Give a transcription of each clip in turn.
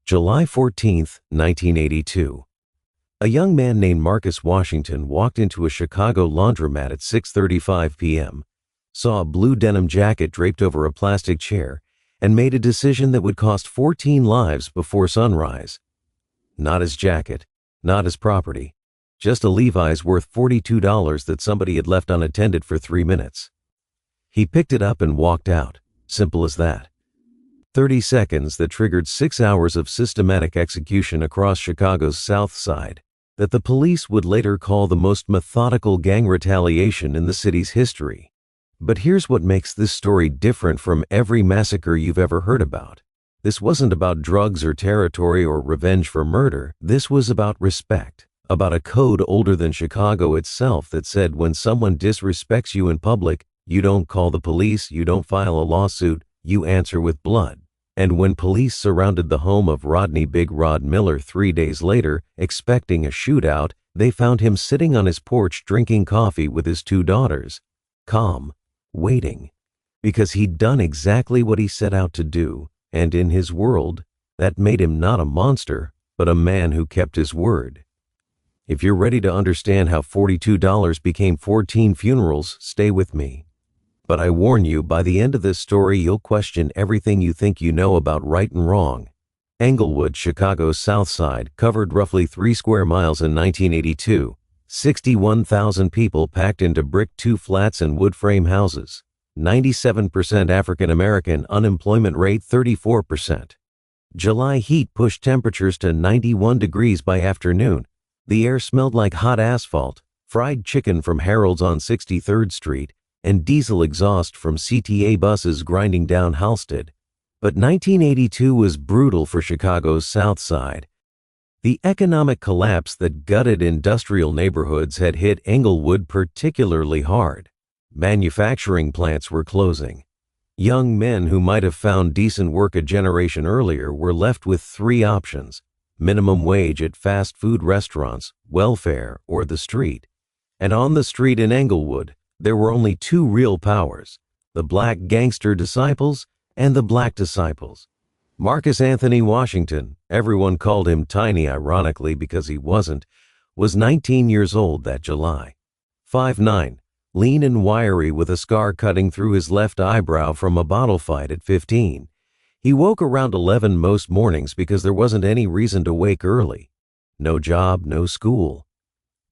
July 14, 1982. A young man named Marcus Washington walked into a Chicago laundromat at 6:35 p.m., saw a blue denim jacket draped over a plastic chair, and made a decision that would cost 14 lives before sunrise. Not his jacket, not his property, just a Levi's worth $42 that somebody had left unattended for 3 minutes. He picked it up and walked out. Simple as that. 30 seconds that triggered 6 hours of systematic execution across Chicago's South Side that the police would later call the most methodical gang retaliation in the city's history. But here's what makes this story different from every massacre you've ever heard about. This wasn't about drugs or territory or revenge for murder. This was about respect, about a code older than Chicago itself that said when someone disrespects you in public, you don't call the police, you don't file a lawsuit, you answer with blood. And when police surrounded the home of Rodney Big Rod Miller 3 days later, expecting a shootout, they found him sitting on his porch drinking coffee with his 2 daughters, calm, waiting, because he'd done exactly what he set out to do, and in his world, that made him not a monster, but a man who kept his word. If you're ready to understand how $42 became 14 funerals, stay with me. But I warn you, by the end of this story, you'll question everything you think you know about right and wrong. Englewood, Chicago's South Side, covered roughly 3 square miles in 1982. 61,000 people packed into brick 2-flats and wood frame houses. 97% African American, unemployment rate 34%. July heat pushed temperatures to 91 degrees by afternoon. The air smelled like hot asphalt, fried chicken from Harold's on 63rd Street, and diesel exhaust from CTA buses grinding down Halsted. But 1982 was brutal for Chicago's South Side. The economic collapse that gutted industrial neighborhoods had hit Englewood particularly hard. Manufacturing plants were closing. Young men who might have found decent work a generation earlier were left with 3 options: minimum wage at fast food restaurants, welfare, or the street. And on the street in Englewood, there were only 2 real powers: the black gangster disciples and the black disciples. Marcus Anthony Washington, everyone called him Tiny ironically because he wasn't, was 19 years old that July. 5'9", lean and wiry with a scar cutting through his left eyebrow from a bottle fight at 15. He woke around 11 most mornings because there wasn't any reason to wake early. No job, no school.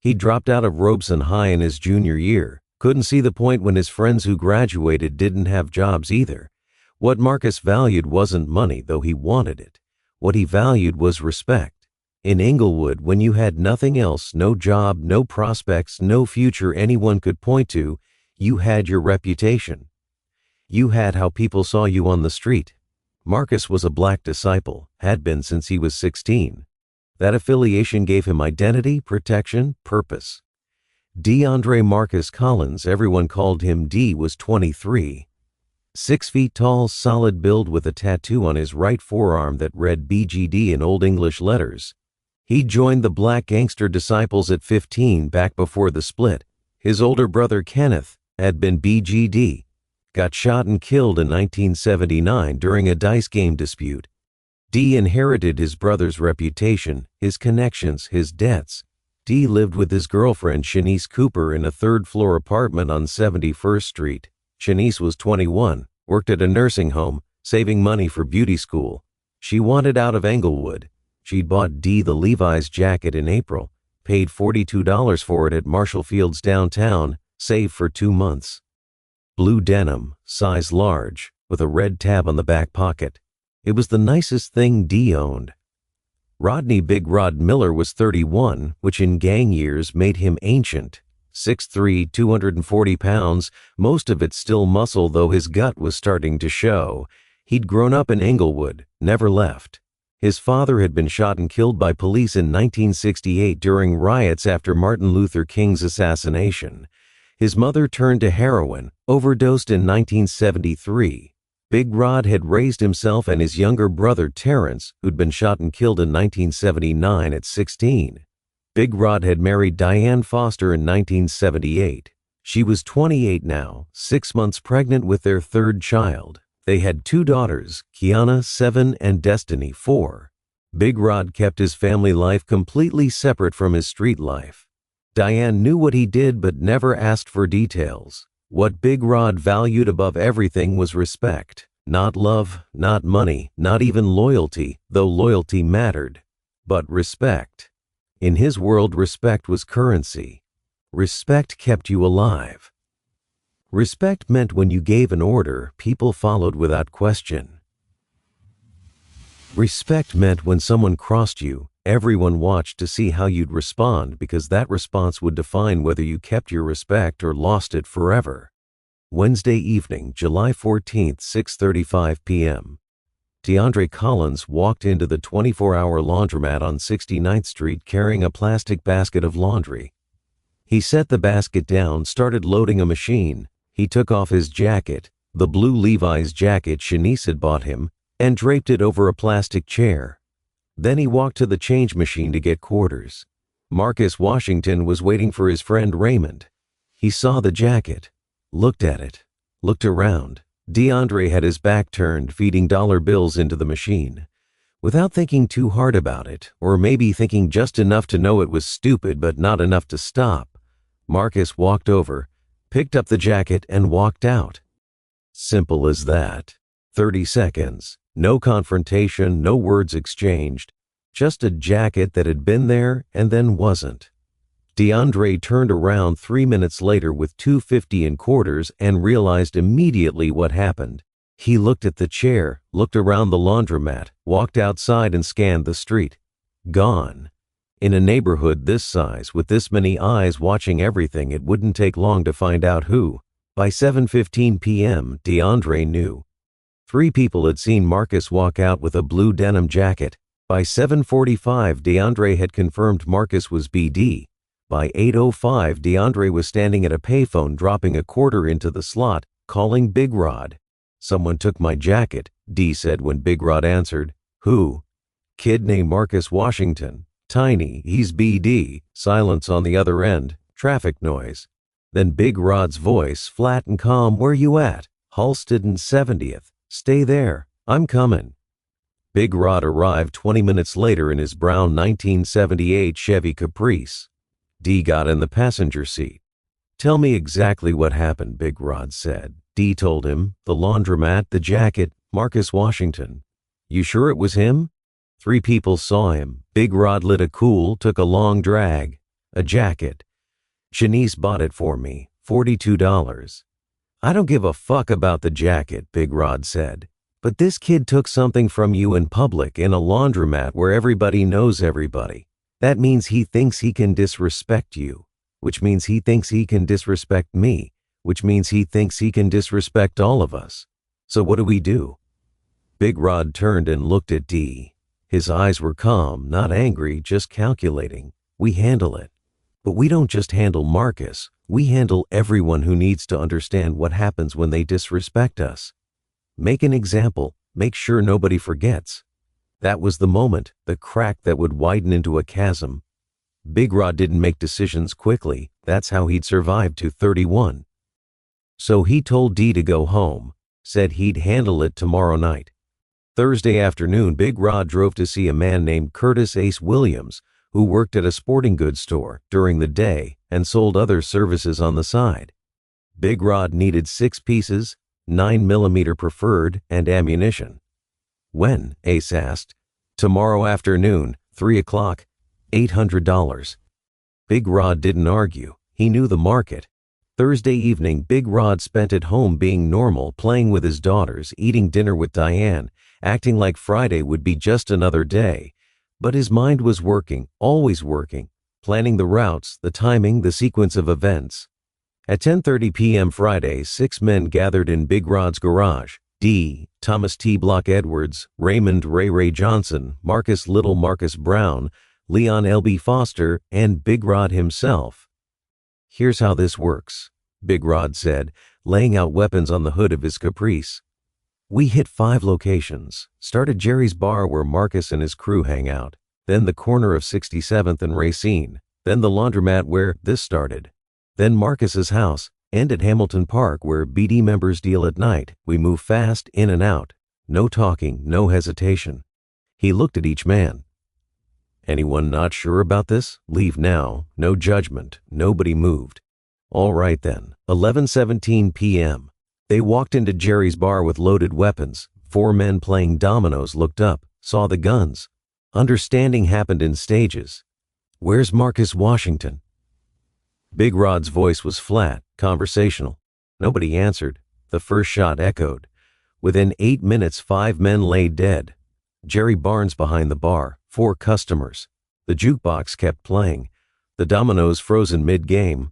He dropped out of Robeson High in his junior year. Couldn't see the point when his friends who graduated didn't have jobs either. What Marcus valued wasn't money, though he wanted it. What he valued was respect. In Englewood, when you had nothing else, no job, no prospects, no future anyone could point to, you had your reputation. You had how people saw you on the street. Marcus was a black disciple, had been since he was 16. That affiliation gave him identity, protection, purpose. DeAndre Marcus Collins, everyone called him D, was 23. 6 feet tall, solid build with a tattoo on his right forearm that read BGD in Old English letters. He joined the Black Gangster Disciples at 15 back before the split. His older brother Kenneth had been BGD, got shot and killed in 1979 during a dice game dispute. D inherited his brother's reputation, his connections, his debts. D lived with his girlfriend Shanice Cooper in a 3rd-floor apartment on 71st Street. Shanice was 21, worked at a nursing home, saving money for beauty school. She wanted out of Englewood. She'd bought D the Levi's jacket in April, paid $42 for it at Marshall Field's downtown, saved for 2 months. Blue denim, size large, with a red tab on the back pocket. It was the nicest thing D owned. Rodney Big Rod Miller was 31, which in gang years made him ancient. 6'3", 240 pounds, most of it still muscle, though his gut was starting to show. He'd grown up in Englewood, never left. His father had been shot and killed by police in 1968 during riots after Martin Luther King's assassination. His mother turned to heroin, overdosed in 1973. Big Rod had raised himself and his younger brother Terrence, who'd been shot and killed in 1979 at 16. Big Rod had married Diane Foster in 1978. She was 28 now, 6 months pregnant with their 3rd child. They had 2 daughters, Kiana, 7, and Destiny, 4. Big Rod kept his family life completely separate from his street life. Diane knew what he did but never asked for details. What Big Rod valued above everything was respect. Not love, not money, not even loyalty, though loyalty mattered, but respect. In his world, respect was currency. Respect kept you alive. Respect meant when you gave an order, people followed without question. Respect meant when someone crossed you, everyone watched to see how you'd respond because that response would define whether you kept your respect or lost it forever. Wednesday evening, July 14th, 6:35 p.m. DeAndre Collins walked into the 24-hour laundromat on 69th Street carrying a plastic basket of laundry. He set the basket down, started loading a machine. He took off his jacket, the blue Levi's jacket Shanice had bought him, and draped it over a plastic chair. Then he walked to the change machine to get quarters. Marcus Washington was waiting for his friend Raymond. He saw the jacket, looked at it, looked around. DeAndre had his back turned, feeding dollar bills into the machine. Without thinking too hard about it, or maybe thinking just enough to know it was stupid but not enough to stop, Marcus walked over, picked up the jacket, and walked out. Simple as that. 30 seconds. No confrontation, no words exchanged. Just a jacket that had been there and then wasn't. DeAndre turned around 3 minutes later with $2.50 in quarters and realized immediately what happened. He looked at the chair, looked around the laundromat, walked outside and scanned the street. Gone. In a neighborhood this size, with this many eyes watching everything, it wouldn't take long to find out who. By 7:15 p.m., DeAndre knew. 3 people had seen Marcus walk out with a blue denim jacket. By 7:45, DeAndre had confirmed Marcus was BD. By 8:05, DeAndre was standing at a payphone dropping a quarter into the slot, calling Big Rod. "Someone took my jacket," D said when Big Rod answered. "Who?" "Kid named Marcus Washington. Tiny, he's BD." Silence on the other end. Traffic noise. Then Big Rod's voice, flat and calm. "Where you at?" "Halsted and 70th. Stay there. I'm coming." Big Rod arrived 20 minutes later in his brown 1978 Chevy Caprice. D got in the passenger seat. "Tell me exactly what happened," Big Rod said. D told him, the laundromat, the jacket, Marcus Washington. "You sure it was him?" 3 people saw him. Big Rod lit a cool, took a long drag. "A jacket. Shanice bought it for me, $42. "I don't give a fuck about the jacket," Big Rod said. "But this kid took something from you in public in a laundromat where everybody knows everybody. That means he thinks he can disrespect you, which means he thinks he can disrespect me, which means he thinks he can disrespect all of us. So what do we do?" Big Rod turned and looked at D. His eyes were calm, not angry, just calculating. "We handle it. But we don't just handle Marcus. We handle everyone who needs to understand what happens when they disrespect us. Make an example. Make sure nobody forgets." That was the moment, the crack that would widen into a chasm. Big Rod didn't make decisions quickly. That's how he'd survived to 31. So he told D to go home, said he'd handle it tomorrow night. Thursday afternoon, Big Rod drove to see a man named Curtis Ace Williams, who worked at a sporting goods store during the day and sold other services on the side. Big Rod needed 6 pieces, 9mm preferred, and ammunition. "When?" Ace asked. "Tomorrow afternoon, 3 o'clock, $800. Big Rod didn't argue. He knew the market. Thursday evening, Big Rod spent at home being normal, playing with his daughters, eating dinner with Diane, acting like Friday would be just another day. But his mind was working, always working, planning the routes, the timing, the sequence of events. At 10:30 p.m. Friday, 6 men gathered in Big Rod's garage. D, Thomas T. Block Edwards, Raymond Ray Johnson, Marcus Little Marcus Brown, Leon L.B. Foster, and Big Rod himself. "Here's how this works," Big Rod said, laying out weapons on the hood of his Caprice. "We hit 5 locations. Start at Jerry's bar where Marcus and his crew hang out, then the corner of 67th and Racine, then the laundromat where this started, then Marcus's house, and at Hamilton Park where BD members deal at night. We move fast, in and out. No talking, no hesitation. He looked at each man. Anyone not sure about this? Leave now. No judgment. Nobody moved. All right then. 11:17 p.m. They walked into Jerry's bar with loaded weapons. 4 men playing dominoes looked up, saw the guns. Understanding happened in stages. Where's Marcus Washington? Big Rod's voice was flat, conversational. Nobody answered. The first shot echoed. Within 8 minutes, 5 men lay dead. Jerry Barnes behind the bar, 4 customers. The jukebox kept playing. The dominoes frozen mid-game.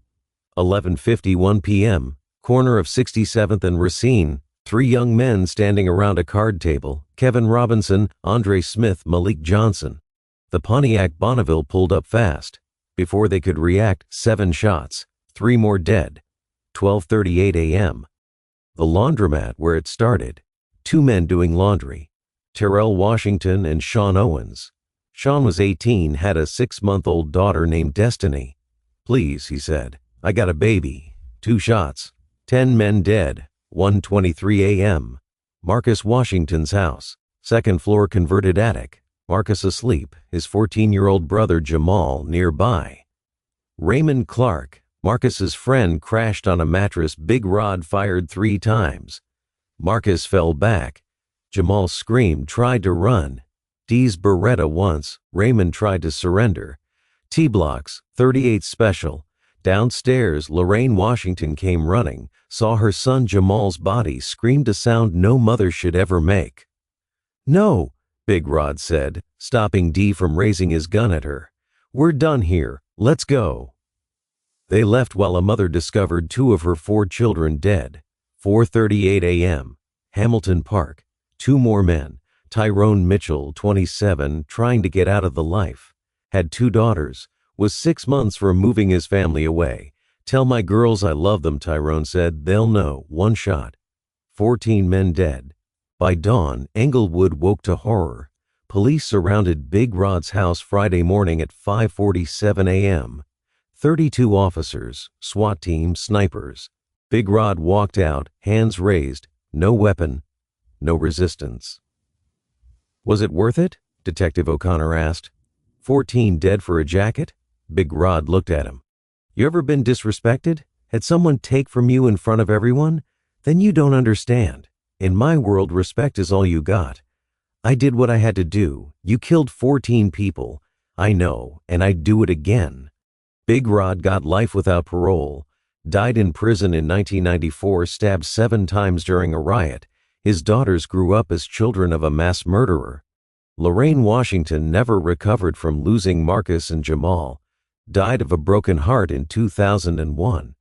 11:51 p.m., corner of 67th and Racine. 3 young men standing around a card table, Kevin Robinson, Andre Smith, Malik Johnson. The Pontiac Bonneville pulled up fast. Before they could react, 7 shots, 3 more dead. 12:38 a.m. The laundromat where it started. 2 men doing laundry. Terrell Washington and Sean Owens. Sean was 18, had a 6-month-old daughter named Destiny. Please, he said, I got a baby. 2 shots. 10 men dead. 1:23 a.m. Marcus Washington's house. 2nd floor converted attic. Marcus asleep, his 14-year-old brother Jamal nearby. Raymond Clark, Marcus's friend, crashed on a mattress. Big Rod fired 3 times. Marcus fell back. Jamal screamed, tried to run. Dee's Beretta once. Raymond tried to surrender. T-Blocks, 38 Special. Downstairs, Lorraine Washington came running, saw her son Jamal's body, screamed a sound no mother should ever make. No, Big Rod said, stopping Dee from raising his gun at her. We're done here. Let's go. They left while a mother discovered 2 of her 4 children dead. 4:38 a.m. Hamilton Park. 2 more men. Tyrone Mitchell, 27, trying to get out of the life. Had 2 daughters. Was 6 months from moving his family away. Tell my girls I love them, Tyrone said. They'll know. 1 shot. 14 men dead. By dawn, Englewood woke to horror. Police surrounded Big Rod's house Friday morning at 5:47 a.m. 32 officers, SWAT team, snipers. Big Rod walked out, hands raised, no weapon, no resistance. Was it worth it? Detective O'Connor asked. 14 dead for a jacket? Big Rod looked at him. You ever been disrespected? Had someone take from you in front of everyone? Then you don't understand. In my world, respect is all you got. I did what I had to do. You killed 14 people. I know, and I'd do it again. Big Rod got life without parole. Died in prison in 1994, stabbed 7 times during a riot. His daughters grew up as children of a mass murderer. Lorraine Washington never recovered from losing Marcus and Jamal. Died of a broken heart in 2001.